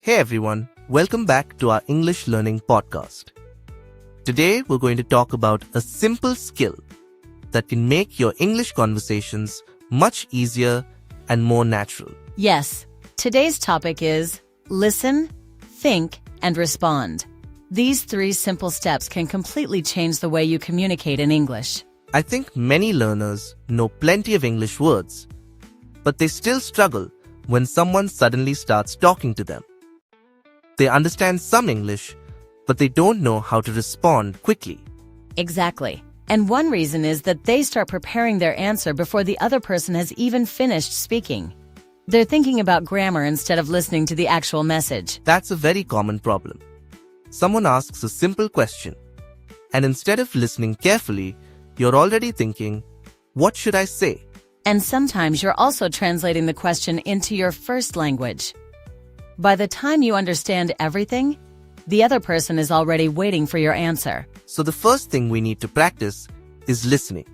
Hey everyone, welcome back to our English learning podcast. Today we're going to talk about a simple skill that can make your English conversations much easier and more natural. Yes, today's topic is listen, think, and respond. These 3 simple steps can completely change the way you communicate in English. I think many learners know plenty of English words, but they still struggle when someone suddenly starts talking to them. They understand some English, but they don't know how to respond quickly. Exactly. And one reason is that they start preparing their answer before the other person has even finished speaking. They're thinking about grammar instead of listening to the actual message. That's a very common problem. Someone asks a simple question, and instead of listening carefully, you're already thinking, what should I say? And sometimes you're also translating the question into your first language. By the time you understand everything, the other person is already waiting for your answer. So the first thing we need to practice is listening.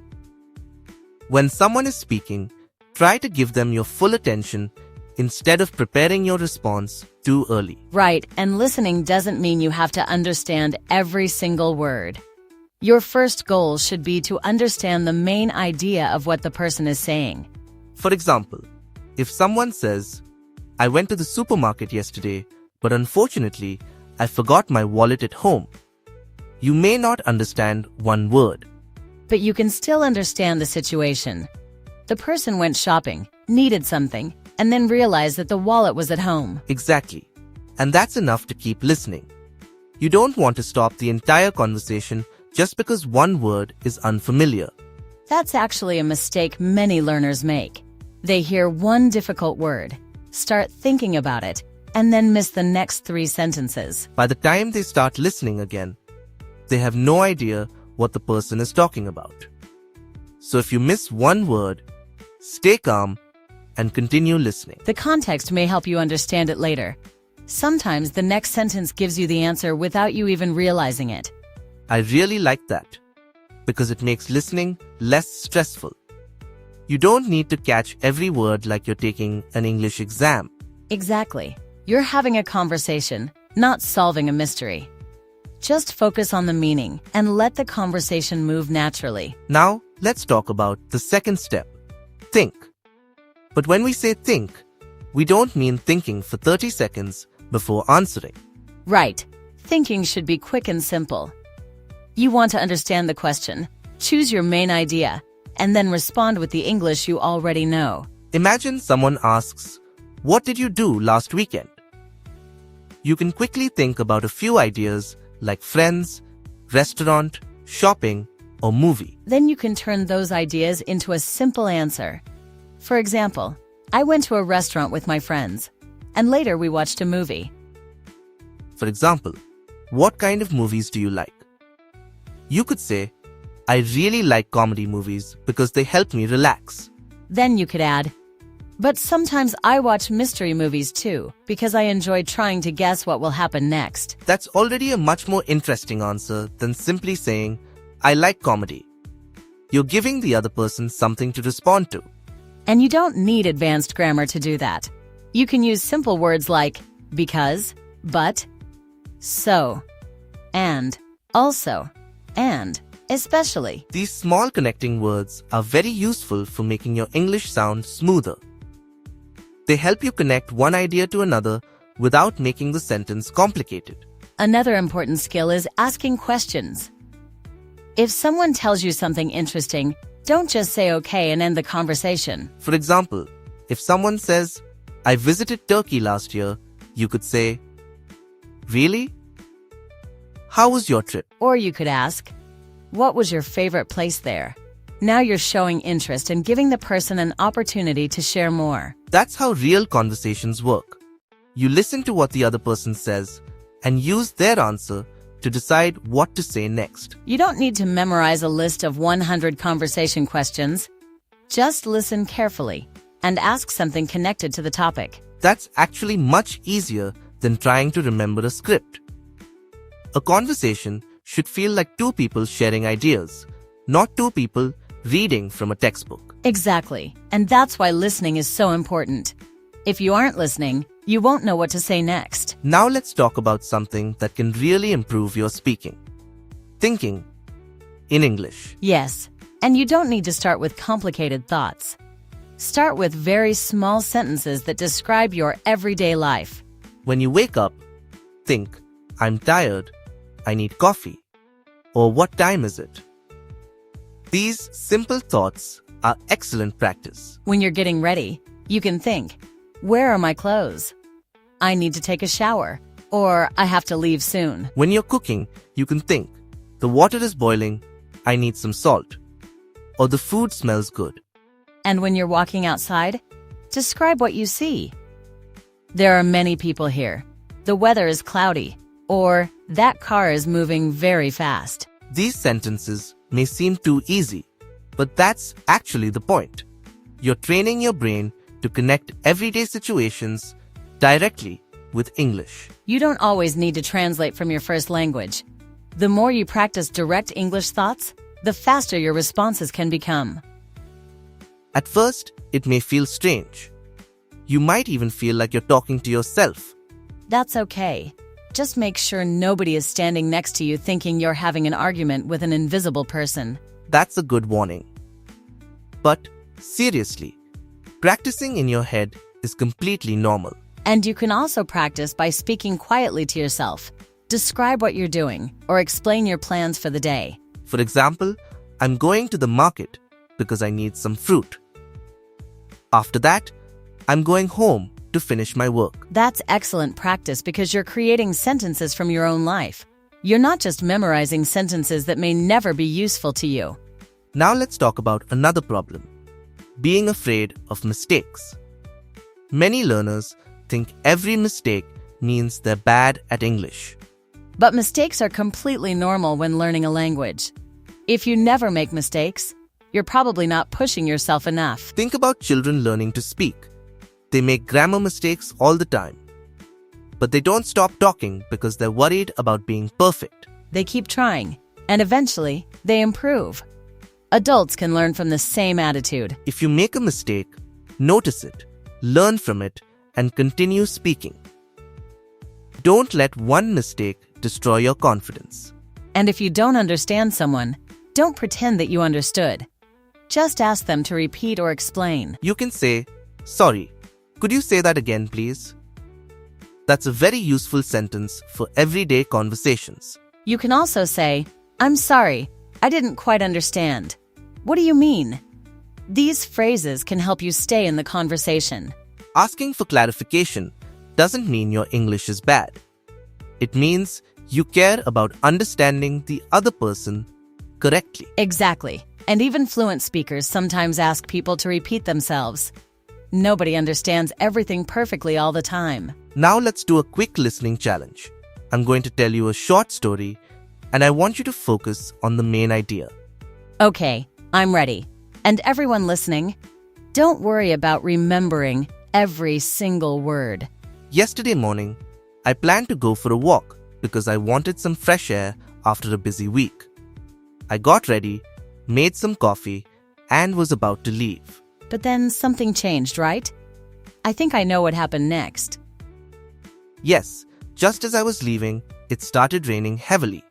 When someone is speaking, try to give them your full attention instead of preparing your response too early. Right, and listening doesn't mean you have to understand every single word. Your first goal should be to understand the main idea of what the person is saying. For example, if someone says, I went to the supermarket yesterday, but unfortunately, I forgot my wallet at home. You may not understand one word. But you can still understand the situation. The person went shopping, needed something, and then realized that the wallet was at home. Exactly. And that's enough to keep listening. You don't want to stop the entire conversation just because one word is unfamiliar. That's actually a mistake many learners make. They hear one difficult word, start thinking about it, and then miss the next 3 sentences. By the time they start listening again, they have no idea what the person is talking about. So if you miss one word, stay calm and continue listening. The context may help you understand it later. Sometimes the next sentence gives you the answer without you even realizing it. I really like that because it makes listening less stressful. You don't need to catch every word like you're taking an English exam. Exactly. You're having a conversation, not solving a mystery. Just focus on the meaning and let the conversation move naturally. Now, let's talk about the second step. Think. But when we say think, we don't mean thinking for 30 seconds before answering. Right. Thinking should be quick and simple. You want to understand the question, choose your main idea, and then respond with the English you already know. Imagine someone asks, what did you do last weekend? You can quickly think about a few ideas like friends, restaurant, shopping, or movie. Then you can turn those ideas into a simple answer. For example, I went to a restaurant with my friends, and later we watched a movie. For example, what kind of movies do you like? You could say, I really like comedy movies because they help me relax. Then you could add, but sometimes I watch mystery movies too, because I enjoy trying to guess what will happen next. That's already a much more interesting answer than simply saying, I like comedy. You're giving the other person something to respond to. And you don't need advanced grammar to do that. You can use simple words like because, but, so, and, also, and, especially. These small connecting words are very useful for making your English sound smoother. They help you connect one idea to another without making the sentence complicated. Another important skill is asking questions. If someone tells you something interesting, don't just say okay and end the conversation. For example, if someone says, I visited Turkey last year, you could say, really? How was your trip? Or you could ask, what was your favorite place there? Now you're showing interest and giving the person an opportunity to share more. That's how real conversations work. You listen to what the other person says and use their answer to decide what to say next. You don't need to memorize a list of 100 conversation questions. Just listen carefully and ask something connected to the topic. That's actually much easier than trying to remember a script. A conversation should feel like 2 people sharing ideas, not 2 people reading from a textbook. Exactly. And that's why listening is so important. If you aren't listening, You won't know what to say next. Now let's talk about something that can really improve your speaking. Thinking in English. Yes, and you don't need to start with complicated thoughts. Start with very small sentences that describe your everyday life. When you wake up, think, I'm tired, I need coffee, or what time is it? These simple thoughts are excellent practice. When you're getting ready, you can think, where are my clothes? I need to take a shower, or I have to leave soon. When you're cooking, you can think, the water is boiling, I need some salt, or the food smells good. And when you're walking outside, describe what you see. There are many people here. The weather is cloudy, or that car is moving very fast. These sentences may seem too easy, but that's actually the point. You're training your brain to connect everyday situations directly with English. You don't always need to translate from your first language. The more you practice direct English thoughts, the faster your responses can become. At first, it may feel strange. You might even feel like you're talking to yourself. That's okay. Just make sure nobody is standing next to you thinking you're having an argument with an invisible person. That's a good warning. But seriously, practicing in your head is completely normal. And you can also practice by speaking quietly to yourself. Describe what you're doing or explain your plans for the day. For example, I'm going to the market because I need some fruit. After that, I'm going home to finish my work. That's excellent practice because you're creating sentences from your own life. You're not just memorizing sentences that may never be useful to you. Now let's talk about another problem: being afraid of mistakes. Many learners think every mistake means they're bad at English. But mistakes are completely normal when learning a language. If you never make mistakes, you're probably not pushing yourself enough. Think about children learning to speak. They make grammar mistakes all the time. But they don't stop talking because they're worried about being perfect. They keep trying, and eventually, they improve. Adults can learn from the same attitude. If you make a mistake, notice it, learn from it, and continue speaking. Don't let one mistake destroy your confidence. And if you don't understand someone, don't pretend that you understood. Just ask them to repeat or explain. You can say, sorry, could you say that again, please? That's a very useful sentence for everyday conversations. You can also say, I'm sorry, I didn't quite understand. What do you mean? These phrases can help you stay in the conversation. Asking for clarification doesn't mean your English is bad. It means you care about understanding the other person correctly. Exactly. And even fluent speakers sometimes ask people to repeat themselves. Nobody understands everything perfectly all the time. Now let's do a quick listening challenge. I'm going to tell you a short story, and I want you to focus on the main idea. Okay, I'm ready. And everyone listening, don't worry about remembering every single word. Yesterday morning, I planned to go for a walk because I wanted some fresh air after a busy week. I got ready, made some coffee, and was about to leave. But then something changed, right? I think I know what happened next. Yes, just as I was leaving, it started raining heavily.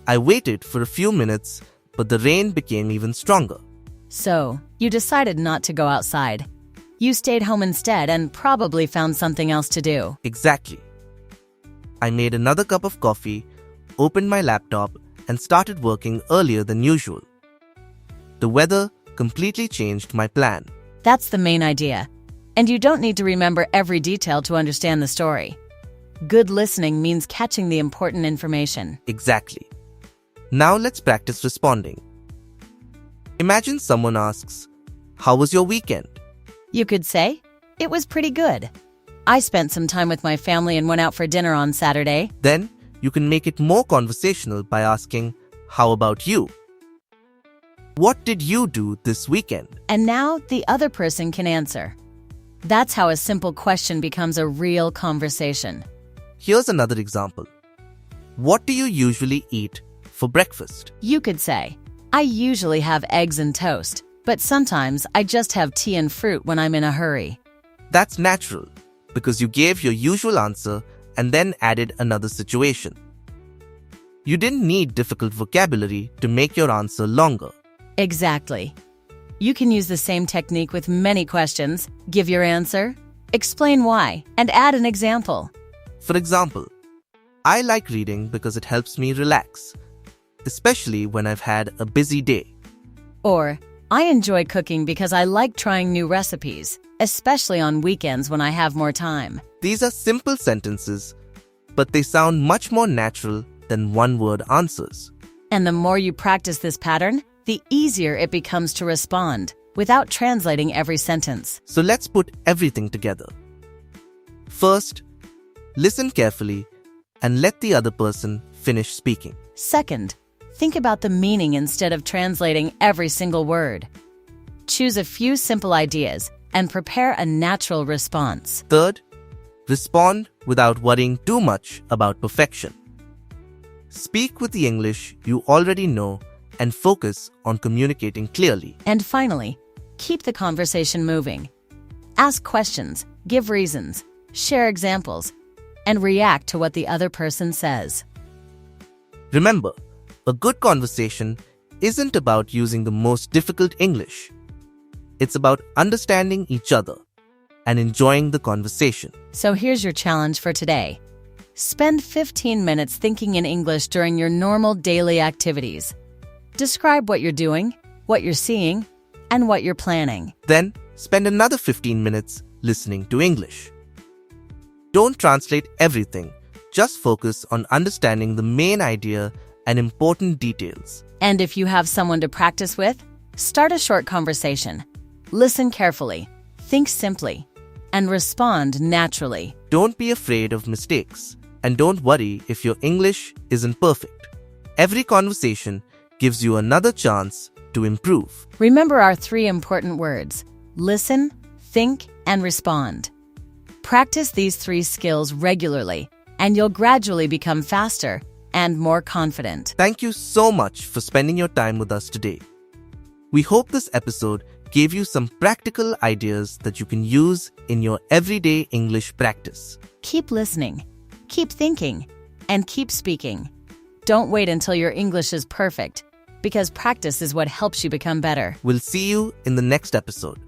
I waited for a few minutes, but the rain became even stronger. So, you decided not to go outside. You stayed home instead and probably found something else to do. Exactly. I made another cup of coffee, opened my laptop, and started working earlier than usual. The weather completely changed my plan. That's the main idea. And you don't need to remember every detail to understand the story. Good listening means catching the important information. Exactly. Now let's practice responding. Imagine someone asks, "How was your weekend?" You could say, "It was pretty good. I spent some time with my family and went out for dinner on Saturday." Then you can make it more conversational by asking, "How about you? What did you do this weekend?" And now the other person can answer. That's how a simple question becomes a real conversation. Here's another example. What do you usually eat for breakfast? You could say, "I usually have eggs and toast, but sometimes I just have tea and fruit when I'm in a hurry." That's natural. because you gave your usual answer and then added another situation. You didn't need difficult vocabulary to make your answer longer. Exactly. You can use the same technique with many questions, give your answer, explain why, and add an example. For example, I like reading because it helps me relax, especially when I've had a busy day. Or, I enjoy cooking because I like trying new recipes, especially on weekends when I have more time. These are simple sentences, but they sound much more natural than one-word answers. And the more you practice this pattern, the easier it becomes to respond without translating every sentence. So let's put everything together. First, listen carefully and let the other person finish speaking. Second, think about the meaning instead of translating every single word. Choose a few simple ideas and prepare a natural response. Third, respond without worrying too much about perfection. Speak with the English you already know and focus on communicating clearly. And finally, keep the conversation moving. Ask questions, give reasons, share examples, and react to what the other person says. Remember, a good conversation isn't about using the most difficult English. It's about understanding each other and enjoying the conversation. So here's your challenge for today. Spend 15 minutes thinking in English during your normal daily activities. Describe what you're doing, what you're seeing, and what you're planning. Then, spend another 15 minutes listening to English. Don't translate everything. Just focus on understanding the main idea and important details. And if you have someone to practice with, start a short conversation. Listen carefully, think simply, and respond naturally. Don't be afraid of mistakes, and don't worry if your English isn't perfect. Every conversation gives you another chance to improve. Remember our 3 important words: listen, think, and respond. Practice these 3 skills regularly, and you'll gradually become faster and more confident. Thank you so much for spending your time with us today. We hope this episode gave you some practical ideas that you can use in your everyday English practice. Keep listening, keep thinking, and keep speaking. Don't wait until your English is perfect, because practice is what helps you become better. We'll see you in the next episode.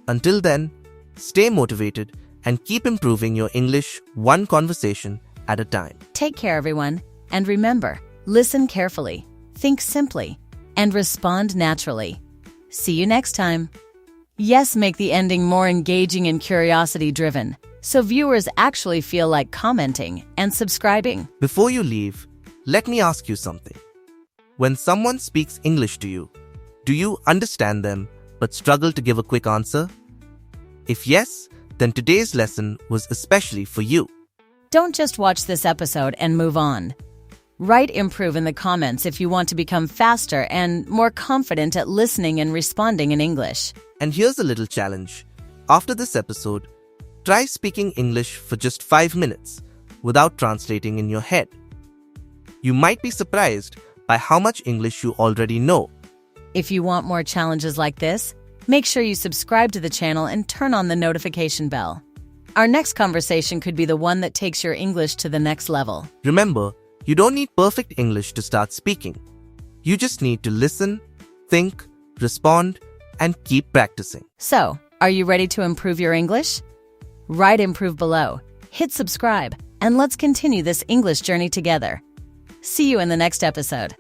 Until then, stay motivated and keep improving your English one conversation at a time. Take care, everyone, and remember, listen carefully, think simply, and respond naturally. See you next time. Yes, make the ending more engaging and curiosity-driven, so viewers actually feel like commenting and subscribing. Before you leave, let me ask you something. When someone speaks English to you, do you understand them but struggle to give a quick answer? If yes, then today's lesson was especially for you. Don't just watch this episode and move on. Write improve in the comments if you want to become faster and more confident at listening and responding in English. And here's a little challenge. After this episode, try speaking English for just 5 minutes without translating in your head. You might be surprised by how much English you already know. If you want more challenges like this, make sure you subscribe to the channel and turn on the notification bell. Our next conversation could be the one that takes your English to the next level. Remember, you don't need perfect English to start speaking. You just need to listen, think, respond, and keep practicing. So, are you ready to improve your English? Write improve below, hit subscribe, and let's continue this English journey together. See you in the next episode.